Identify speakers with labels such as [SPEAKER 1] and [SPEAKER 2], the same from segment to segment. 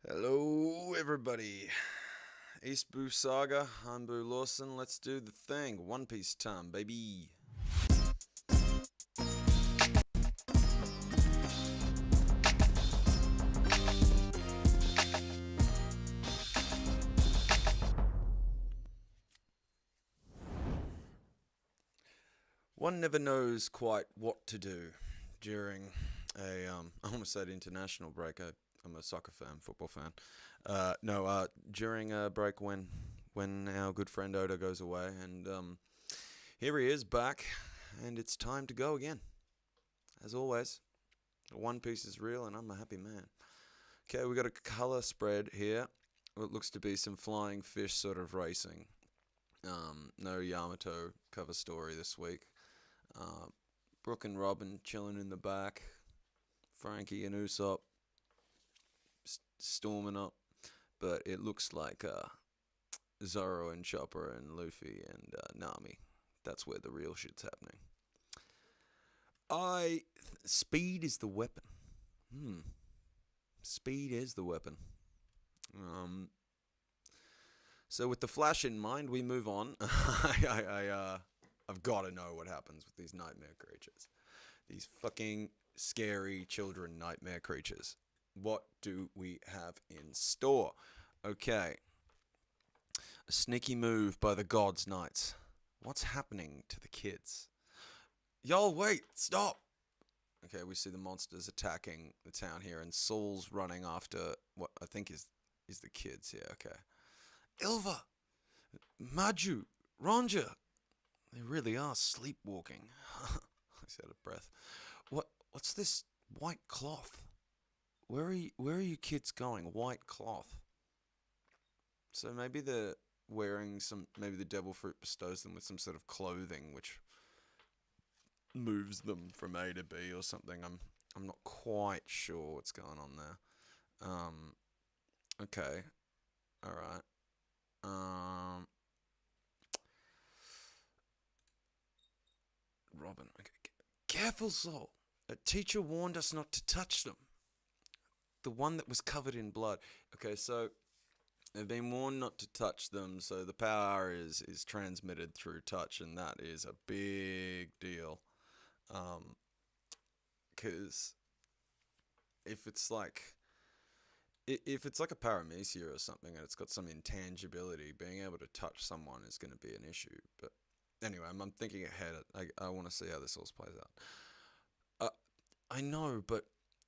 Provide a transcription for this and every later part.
[SPEAKER 1] Hello, everybody. East Boo Saga. I'm Boo Lawson. Let's do the thing. One Piece time, baby. One never knows quite what to do during I almost said international break. I'm a soccer fan, football fan. No, during a break when our good friend Oda goes away, and here he is back, and it's time to go again. As always, One Piece is real, and I'm a happy man. Okay, we got a color spread here. What looks to be some flying fish sort of racing. No Yamato cover story this week. Uh, Brooke and Robin chilling in the back. Frankie and Usopp storming up. But it looks like Zoro and Chopper and Luffy and Nami. That's where the real shit's happening. Speed is the weapon. Speed is the weapon. So with the Flash in mind, we move on. I've got to know what happens with these nightmare creatures. These fucking scary children nightmare creatures. What do we have in store? Okay. A sneaky move by the Gods Knights. What's happening to the kids? Y'all, wait, stop! Okay, we see the monsters attacking the town here, and Saul's running after what I think is the kids here. Okay. Ilva! Maju! Ronja! They really are sleepwalking. I said out of breath. What's this white cloth? Where are you kids going? White cloth. So maybe they're wearing maybe the devil fruit bestows them with some sort of clothing which moves them from A to B or something. I'm not quite sure what's going on there. Okay. Alright. Robin. Okay. Careful, Saul. A teacher warned us not to touch them. The one that was covered in blood. Okay, so they've been warned not to touch them, so the power is transmitted through touch, and that is a big deal. Because if it's like a paramecia or something and it's got some intangibility, being able to touch someone is going to be an issue. But anyway, I'm thinking ahead. I want to see how this all plays out. I know, but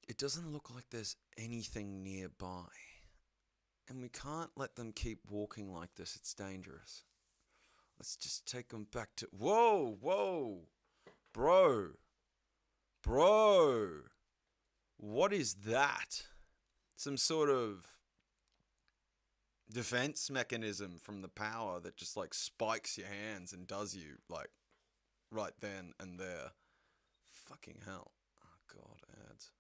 [SPEAKER 1] it doesn't look like there's anything nearby. And we can't let them keep walking like this. It's dangerous. Let's just take them back to... Whoa! Bro! What is that? Some sort of defense mechanism from the power that just like spikes your hands and does you like right then and there. Fucking hell. Oh god, ads.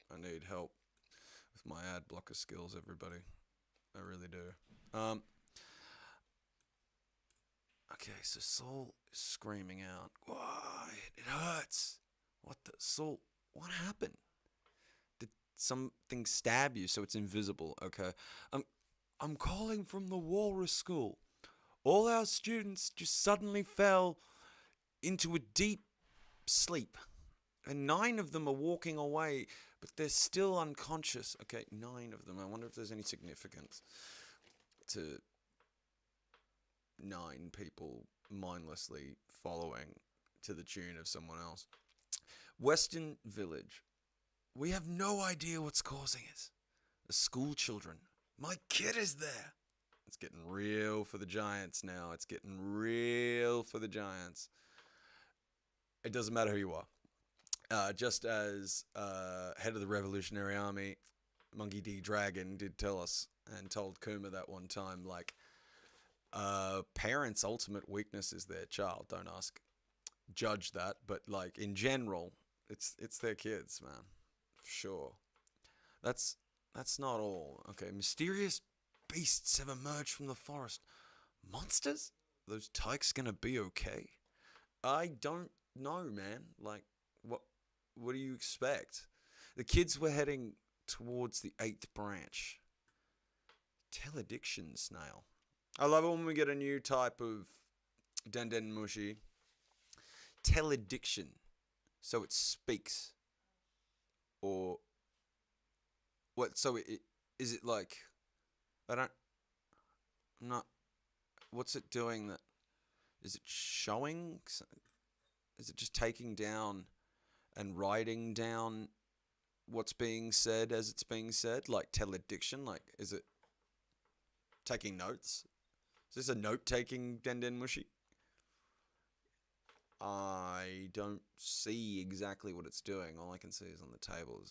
[SPEAKER 1] I need help with my ad blocker skills, everybody. I really do. Okay, so Saul is screaming out. Why? It hurts. What the... Saul, what happened? Did something stab you so it's invisible? Okay. I'm calling from the Walrus School. All our students just suddenly fell into a deep sleep. And 9 of them are walking away, but they're still unconscious. Okay, 9 of them. I wonder if there's any significance to 9 people mindlessly following to the tune of someone else. Western Village. We have no idea what's causing it. The school children. My kid is there. It's getting real for the Giants now. It doesn't matter who you are. Just as head of the Revolutionary Army, Monkey D. Dragon, did tell us and told Kuma that one time, like, parents' ultimate weakness is their child. Don't judge that, but like in general, it's their kids, man. For sure. That's not all. Okay, mysterious beasts have emerged from the forest. Monsters? Are those tykes gonna be okay? I don't know, man. Like, what do you expect? The kids were heading towards the 8th branch. Telediction snail. I love it when we get a new type of Denden Mushi. Telediction. So it speaks. Or what? So is it like? I'm not. What's it doing? That is it showing? Is it just taking down and writing down what's being said as it's being said? Like telediction? Like, is it taking notes? Is this a note-taking Denden Mushi? I don't see exactly what it's doing. All I can see is on the table.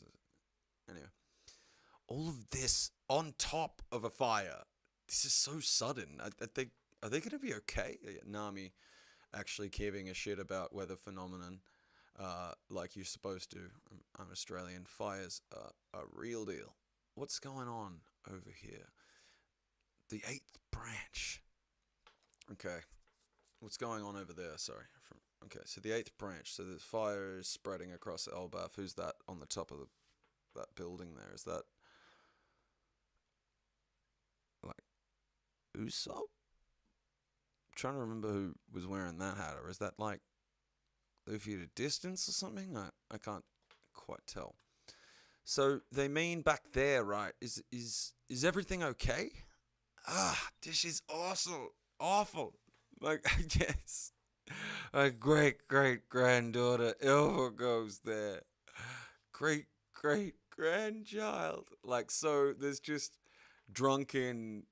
[SPEAKER 1] Anyway. All of this on top of a fire. This is so sudden. Are they going to be okay? Nami actually giving a shit about weather phenomenon like you're supposed to. I'm Australian. Fires are a real deal. What's going on over here? The 8th branch. Okay. What's going on over there? Sorry. Okay, so the 8th branch. So the fire is spreading across Elbaf. Who's that on the top of that building there? Is that like Usopp? I'm trying to remember who was wearing that hat, or is that like Luffy at a distance or something? I can't quite tell. So they mean back there, right? Is everything okay? This is awful. Like, I guess a great granddaughter Elva goes there. Great grandchild. Like, so there's just drunken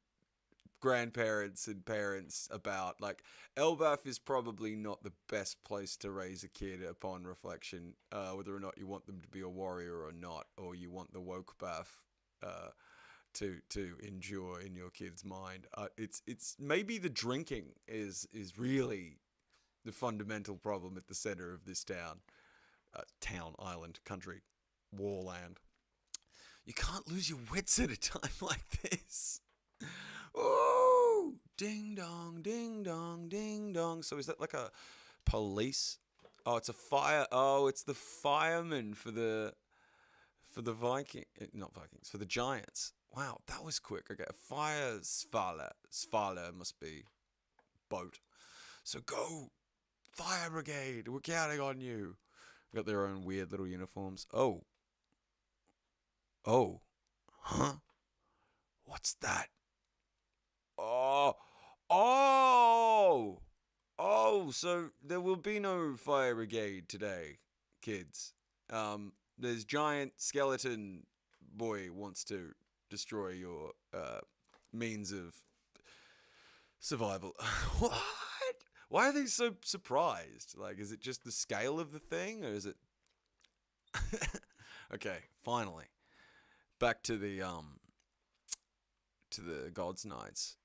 [SPEAKER 1] grandparents and parents about. Like, Elbaf is probably not the best place to raise a kid upon reflection, whether or not you want them to be a warrior or not, or you want the woke bath to endure in your kid's mind. It's maybe the drinking is really the fundamental problem at the center of this town, island, country, warland. You can't lose your wits at a time like this. Ooh, ding dong, ding dong, ding dong. So is that like a police? Oh, it's a fire. Oh, it's the firemen for the Viking, not Vikings, for the Giants. Wow, that was quick. Okay, fire Svala must be boat. So go, fire brigade. We're counting on you. Got their own weird little uniforms. Oh, huh? What's that? Oh. So there will be no fire brigade today, kids. There's giant skeleton boy wants to destroy your means of survival. What? Why are they so surprised? Like, is it just the scale of the thing, or is it? Okay, finally, back to the God's Knights,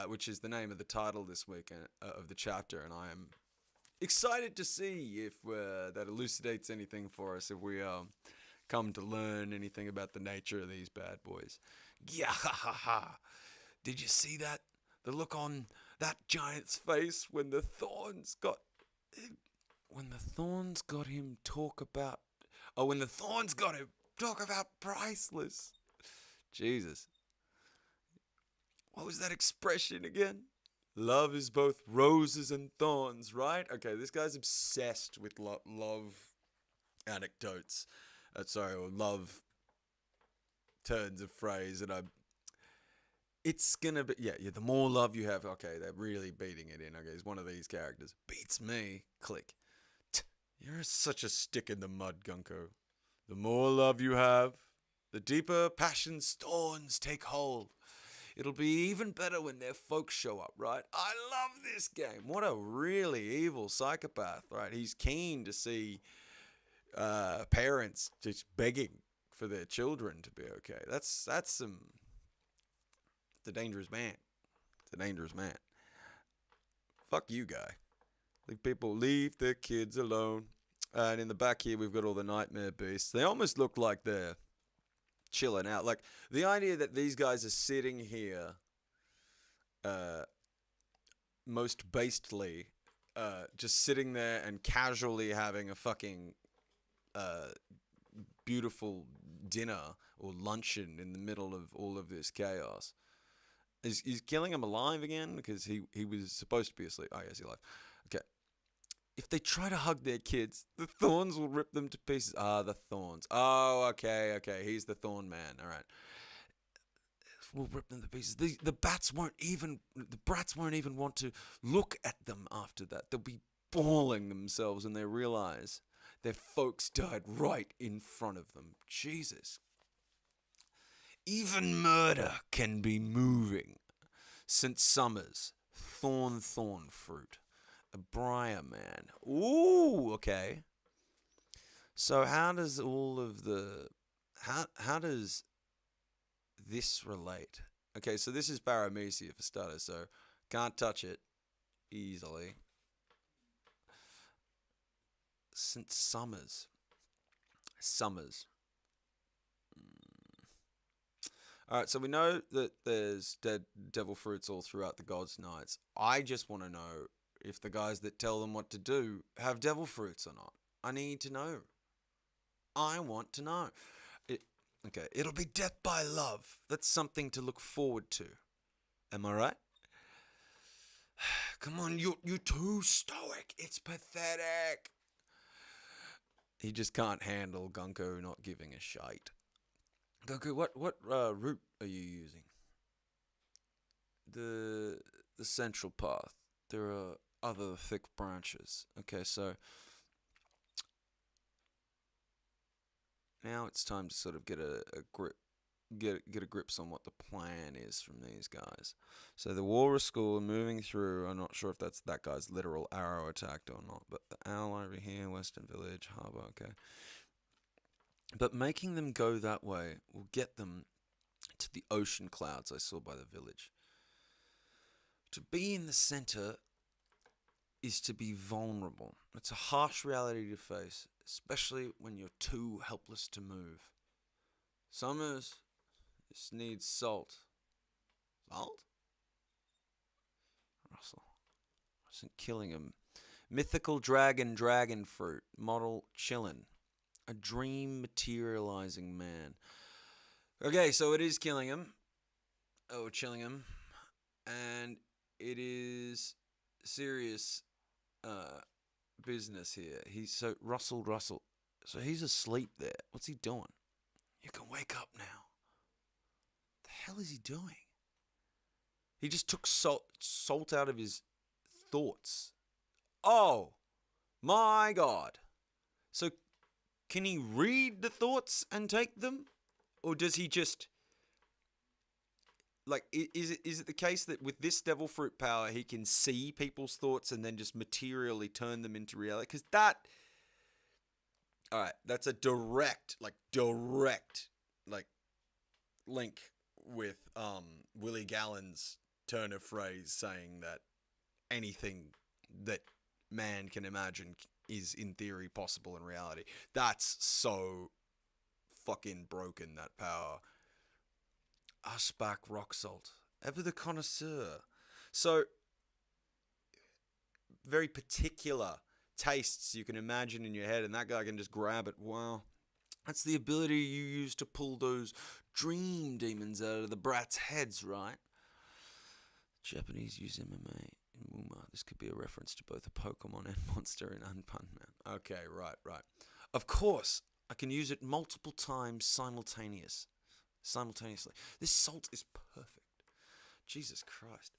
[SPEAKER 1] which is the name of the title this week of the chapter, and I am excited to see if that elucidates anything for us, if we come to learn anything about the nature of these bad boys. Yeah, ha ha ha! Did you see that? The look on that giant's face when the thorns got him. When the thorns got him talk about. Oh, when the thorns got him talk about priceless. Jesus. What was that expression again? Love is both roses and thorns, right? Okay, this guy's obsessed with love anecdotes. Or love turns of phrase, and it's gonna be, yeah, the more love you have, okay, they're really beating it in. Okay, he's one of these characters. Beats me. Click. You're such a stick in the mud, Gunko. The more love you have, the deeper passion's thorns take hold. It'll be even better when their folks show up, right? I love this game. What a really evil psychopath, right? He's keen to see parents just begging for their children to be okay. That's some. It's a dangerous man. It's a dangerous man. Fuck you, guy. Leave their kids alone. And in the back here, we've got all the nightmare beasts. They almost look like they're chilling out. Like, the idea that these guys are sitting here most bastely just sitting there and casually having a fucking beautiful dinner or luncheon in the middle of all of this chaos. Is killing him alive again? Because he was supposed to be asleep. Oh, yes, he's alive. Okay. If they try to hug their kids, the thorns will rip them to pieces. Ah, the thorns. Oh, okay. He's the thorn man. All right. Will rip them to pieces. The brats won't even want to look at them after that. They'll be bawling themselves when they realize their folks died right in front of them. Jesus. Even murder can be moving. St. Summers, thorn fruit, a briar man. Ooh, okay. So how does all of the how does this relate? Okay, so this is paramecia for starters, so can't touch it easily. St. Summers. Alright, so we know that there's dead devil fruits all throughout the God's Nights. I just want to know if the guys that tell them what to do have devil fruits or not. I need to know. I want to know. Okay, it'll be death by love. That's something to look forward to. Am I right? Come on, you're too stoic. It's pathetic. He just can't handle Gunko not giving a shite. Gunko, what route are you using? The central path. There are other thick branches. Okay, so now it's time to sort of get a grip, get a grips on what the plan is from these guys. So the Walrus School are moving through. I'm not sure if that's that guy's literal arrow attacked or not, but the Owl over here, Western Village, Harbour, okay. But making them go that way will get them to the ocean clouds I saw by the village. To be in the center is to be vulnerable. It's a harsh reality to face, especially when you're too helpless to move. Summers, this needs salt. Salt? Russell. Wasn't killing him. Mythical dragon fruit. Model chillin'. A dream materializing man. Okay, so it is killing him. Oh, chilling him. And it is serious business here. He's so Russell. So he's asleep there. What's he doing? You can wake up now. The hell is he doing? He just took salt out of his thoughts. Oh my God. So can he read the thoughts and take them? Or does he just... Like, is it the case that with this devil fruit power, he can see people's thoughts and then just materially turn them into reality? Because that... Alright, that's a direct link with Willie Gallen's turn of phrase saying that anything that man can imagine is in theory possible in reality. That's so fucking broken, that power. Ashbach rock salt. Ever the connoisseur. So, very particular tastes you can imagine in your head, and that guy can just grab it. Wow. That's the ability you use to pull those dream demons out of the brats' heads, right? Japanese use MMA in Wuma. This could be a reference to both a Pokemon and monster in Unpun Man. Okay, right. Of course, I can use it multiple times simultaneously. This salt is perfect. Jesus Christ.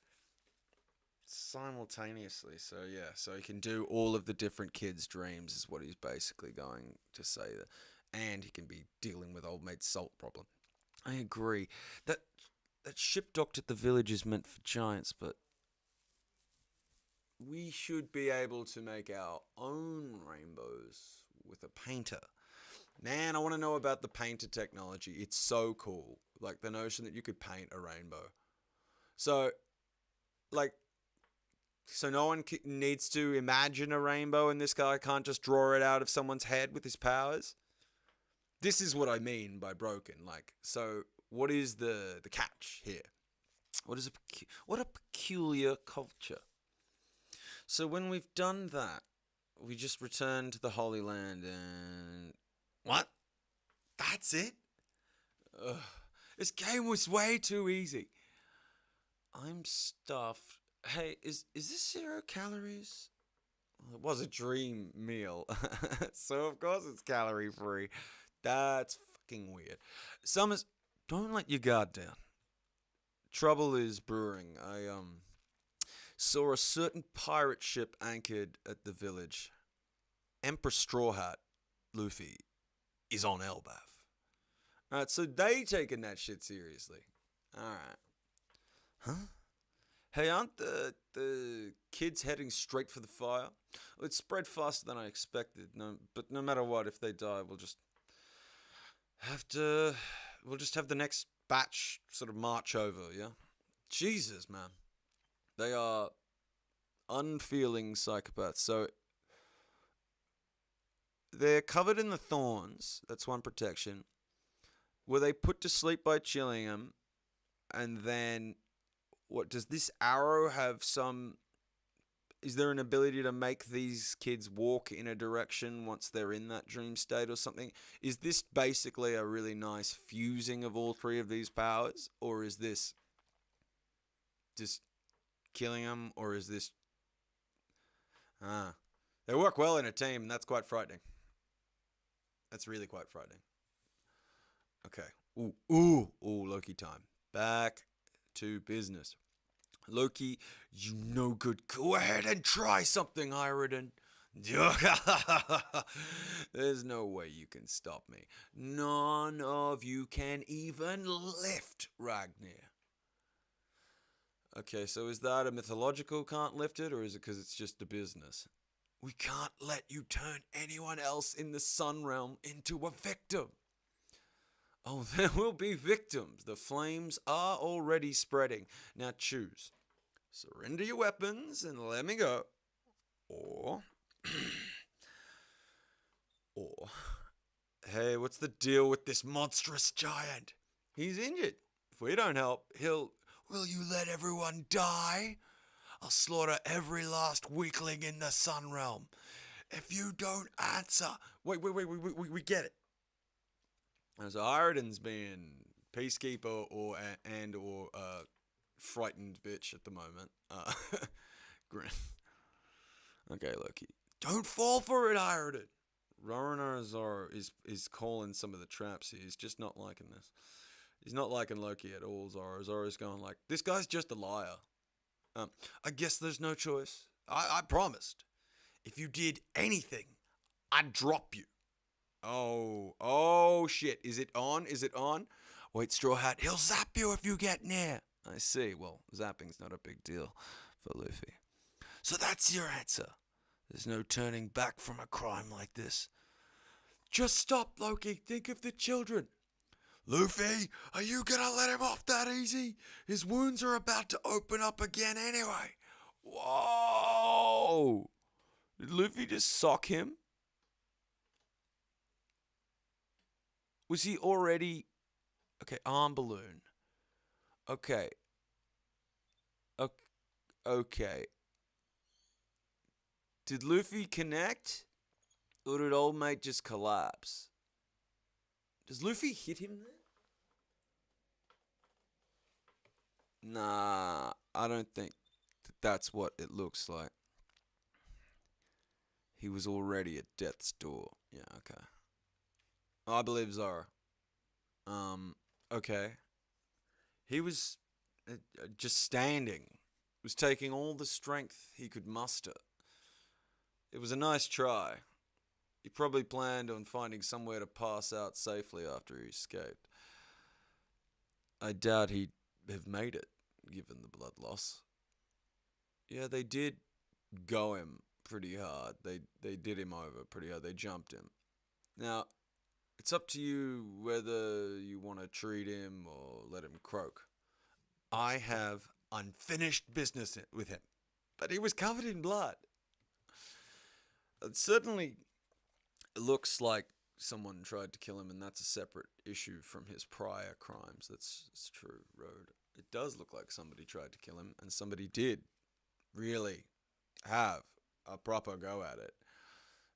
[SPEAKER 1] Simultaneously. So yeah, so he can do all of the different kids' dreams is what he's basically going to say. And he can be dealing with old mate salt problem. I agree. That ship docked at the village is meant for giants, but we should be able to make our own rainbows with a painter. Man, I want to know about the painter technology. It's so cool. Like, the notion that you could paint a rainbow. So no one needs to imagine a rainbow, and this guy can't just draw it out of someone's head with his powers? This is what I mean by broken. Like, so what is the catch here? What a peculiar culture. So when we've done that, we just return to the Holy Land and... What? That's it? Ugh. This game was way too easy. I'm stuffed. Hey, is this 0 calories? Well, it was a dream meal, so of course it's calorie free. That's fucking weird. Summers, don't let your guard down. Trouble is brewing. I saw a certain pirate ship anchored at the village. Emperor Straw Hat, Luffy, is on Elbaf. Alright, so they taking that shit seriously. Alright. Huh? Hey, aren't the kids heading straight for the fire? Well, it spread faster than I expected. But no matter what, if they die, we'll just have the next batch sort of march over, yeah? Jesus, man. They are unfeeling psychopaths. So they're covered in the thorns. That's one protection. Were they put to sleep by chilling them? And then, what, does this arrow have some... Is there an ability to make these kids walk in a direction once they're in that dream state or something? Is this basically a really nice fusing of all three of these powers? Or is this just killing them? Or is this... They work well in a team, and that's quite frightening. That's really quite frightening. Okay. Ooh, Loki time. Back to business. Loki, you no good. Go ahead and try something, Irodin. There's no way you can stop me. None of you can even lift Ragnir. Okay, so is that a mythological can't lift it, or is it because it's just a business? We can't let you turn anyone else in the Sun Realm into a victim. Oh, there will be victims. The flames are already spreading. Now choose. Surrender your weapons and let me go. Or... Hey, what's the deal with this monstrous giant? He's injured. If we don't help, he'll... Will you let everyone die? I'll slaughter every last weakling in the Sun Realm. If you don't answer... Wait, we get it. So Irodin's being peacekeeper or frightened bitch at the moment. Grin. Okay, Loki. Don't fall for it, Irodin. Roronoa is calling some of the traps here. He's just not liking this. He's not liking Loki at all, Zoro. Zoro's going like, this guy's just a liar. I guess there's no choice. I promised. If you did anything, I'd drop you. Oh shit. Is it on? Wait, Straw Hat, he'll zap you if you get near. I see. Well, zapping's not a big deal for Luffy. So that's your answer. There's no turning back from a crime like this. Just stop, Loki. Think of the children. Luffy, are you gonna let him off that easy? His wounds are about to open up again anyway. Whoa! Did Luffy just sock him? Was he already... Okay, arm balloon. Okay. Okay. Did Luffy connect? Or did old mate just collapse? Does Luffy hit him there? Nah, I don't think that's what it looks like. He was already at death's door. Yeah, okay. I believe Zoro. Okay. He was just standing. Was taking all the strength he could muster. It was a nice try. He probably planned on finding somewhere to pass out safely after he escaped. I doubt he'd have made it, given the blood loss. Yeah, they did go him pretty hard. They did him over pretty hard. They jumped him. Now, it's up to you whether you want to treat him or let him croak. I have unfinished business with him. But he was covered in blood. It certainly looks like someone tried to kill him, and that's a separate issue from his prior crimes. That's true, Road. It does look like somebody tried to kill him, and somebody did really have a proper go at it.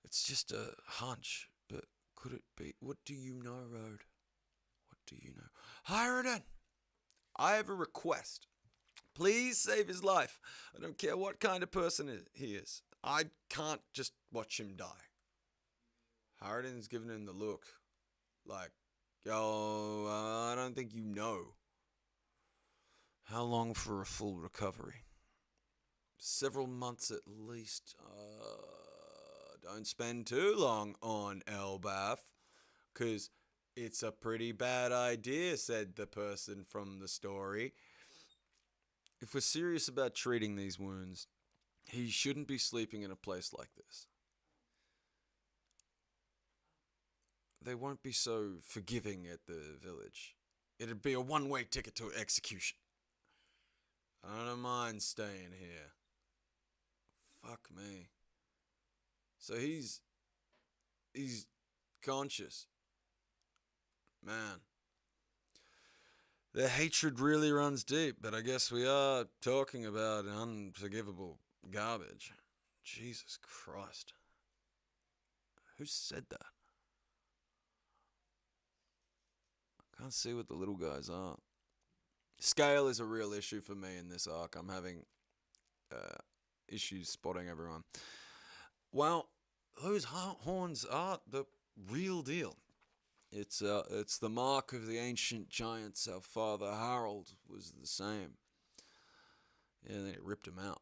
[SPEAKER 1] It's just a hunch, but could it be? What do you know, Road? What do you know? Hyrodin, I have a request. Please save his life. I don't care what kind of person he is. I can't just watch him die. Hyrodin's giving him the look. Like, yo, I don't think you know. How long for a full recovery? Several months at least. Don't spend too long on Elbaf, because it's a pretty bad idea, said the person from the story. If we're serious about treating these wounds, he shouldn't be sleeping in a place like this. They won't be so forgiving at the village. It'd be a one-way ticket to execution. I don't mind staying here. Fuck me. So he's conscious. Man. Their hatred really runs deep, but I guess we are talking about unforgivable garbage. Jesus Christ. Who said that? I can't see what the little guys are. Scale is a real issue for me in this arc. I'm having issues spotting everyone. Well, those horns are the real deal. It's the mark of the ancient giants. Our father Harold was the same. Yeah, then it ripped him out.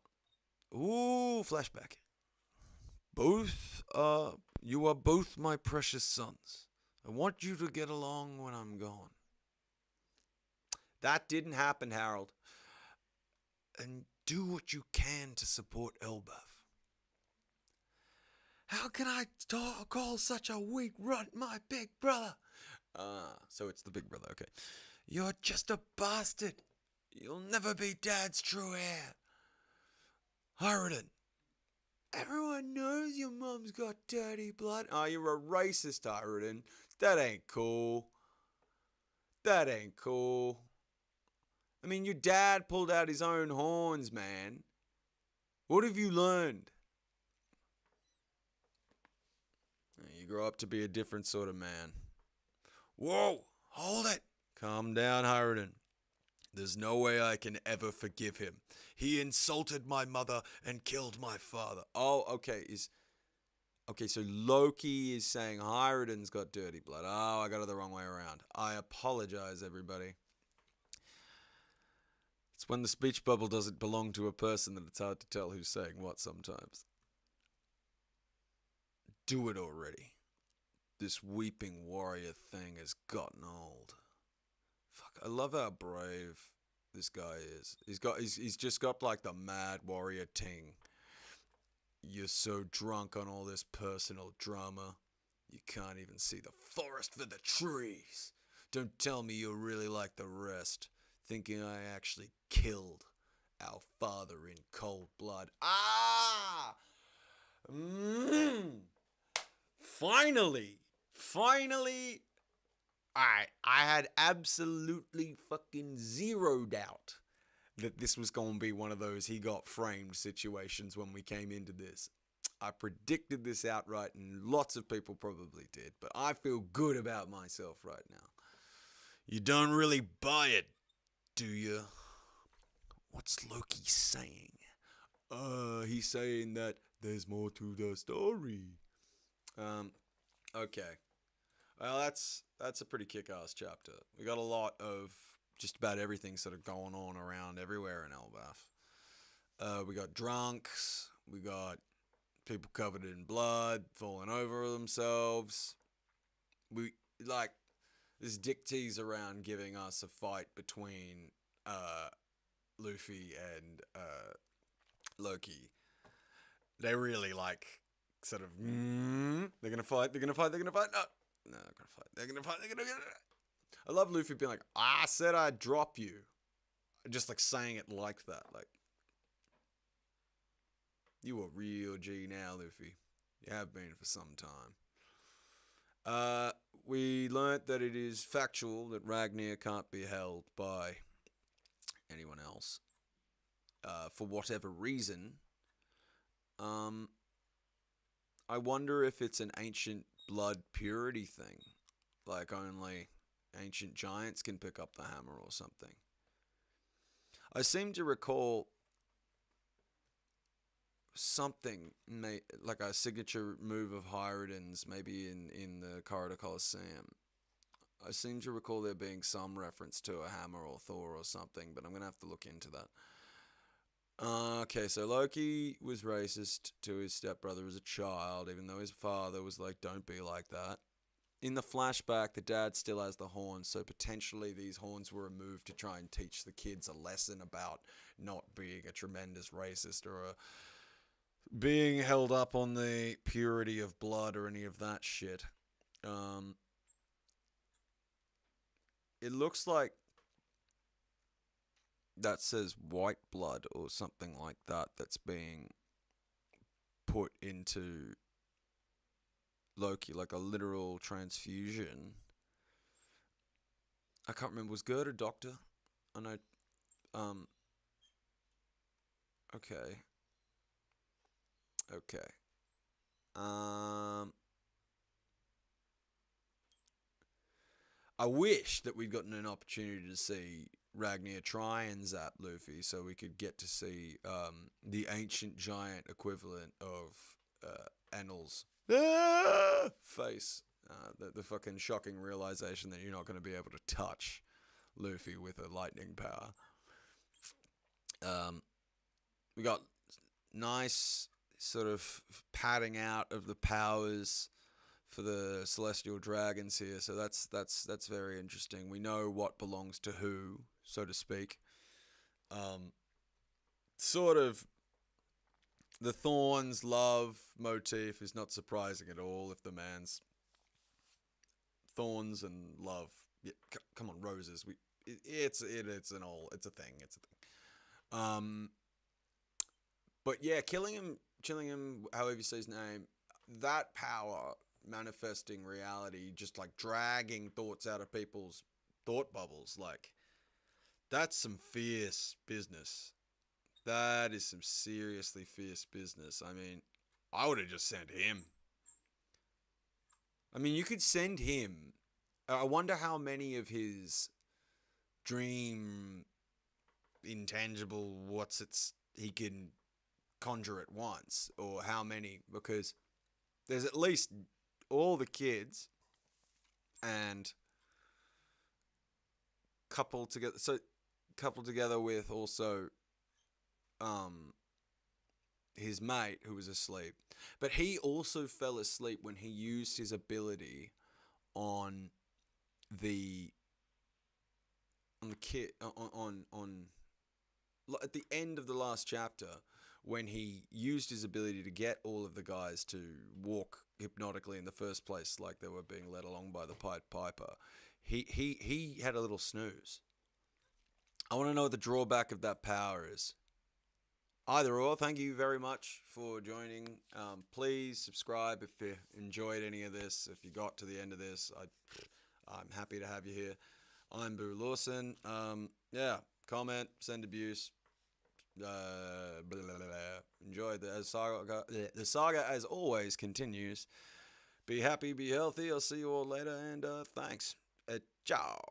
[SPEAKER 1] Ooh, flashback. You are both my precious sons. I want you to get along when I'm gone. That didn't happen, Harold. And do what you can to support Elbaf. How can I call such a weak runt my big brother? So it's the big brother, okay. You're just a bastard. You'll never be Dad's true heir. Hyrodin, everyone knows your mom's got dirty blood. Oh, you're a racist, Hyrodin. That ain't cool. That ain't cool. I mean, your dad pulled out his own horns, man. What have you learned? You grow up to be a different sort of man. Whoa, hold it. Calm down, Hyrodin. There's no way I can ever forgive him. He insulted my mother and killed my father. Oh, okay. So Loki is saying Hyrodin's got dirty blood. Oh, I got it the wrong way around. I apologize, everybody. It's when the speech bubble doesn't belong to a person that it's hard to tell who's saying what sometimes. Do it already. This weeping warrior thing has gotten old. Fuck, I love how brave this guy is. He's just got like the mad warrior ting. You're so drunk on all this personal drama, you can't even see the forest for the trees. Don't tell me you're really like the rest, thinking I actually killed our father in cold blood. Ah! Finally, I had absolutely fucking zero doubt that this was going to be one of those he got framed situations when we came into this. I predicted this outright, and lots of people probably did, but I feel good about myself right now. You don't really buy it, do you? What's Loki saying? He's saying that there's more to the story. Okay. Well, that's a pretty kick-ass chapter. We got a lot of just about everything sort of going on around everywhere in Elbaf. We got drunks. We got people covered in blood, falling over themselves. We, like, this dick tease around giving us a fight between Luffy and Loki. They really, like, sort of, they're gonna fight. No, they're gonna fight. They're gonna fight. I love Luffy being like, I said I'd drop you. Just like saying it like that. Like, you a real G now, Luffy. You have been for some time. We learnt that it is factual that Ragnar can't be held by anyone else. For whatever reason. I wonder if it's an ancient blood purity thing. Like only ancient giants can pick up the hammer or something. I seem to recall something, like a signature move of Hyrule maybe in the Corridor Coliseum. I seem to recall there being some reference to a hammer or Thor or something, but I'm going to have to look into that. Okay, so Loki was racist to his stepbrother as a child, even though his father was like, don't be like that. In the flashback, the dad still has the horns, so potentially these horns were removed to try and teach the kids a lesson about not being a tremendous racist or being held up on the purity of blood or any of that shit. It looks like that says white blood or something like that that's being put into Loki, like a literal transfusion. I can't remember. Was Gerd a doctor? I know. Okay. Okay. I wish that we'd gotten an opportunity to see Ragnar try and zap Luffy so we could get to see the ancient giant equivalent of Annel's face. The fucking shocking realization that you're not going to be able to touch Luffy with a lightning power. We got nice sort of padding out of the powers for the celestial dragons here, so that's very interesting. We know what belongs to who, so to speak. Sort of the thorns love motif is not surprising at all if the man's thorns and love. Yeah, come on, roses. It's a thing. But yeah, killing him, however you say his name, that power manifesting reality, just like dragging thoughts out of people's thought bubbles, like that's some fierce business. That is some seriously fierce business. I mean, I would have just sent him. I mean, you could send him. I wonder how many of his dream intangible he can conjure at once, or how many, because there's at least all the kids and coupled together with also his mate who was asleep, but he also fell asleep when he used his ability on the kid on at the end of the last chapter, when he used his ability to get all of the guys to walk hypnotically in the first place, like they were being led along by the Pied Piper. He had a little snooze. I want to know what the drawback of that power is. Either or, thank you very much for joining. Please subscribe if you enjoyed any of this. If you got to the end of this, I'm happy to have you here. I'm Boo Lawson. Yeah, comment, send abuse. Enjoy the saga. The saga, as always, continues. Be happy, be healthy. I'll see you all later, and thanks. Ciao.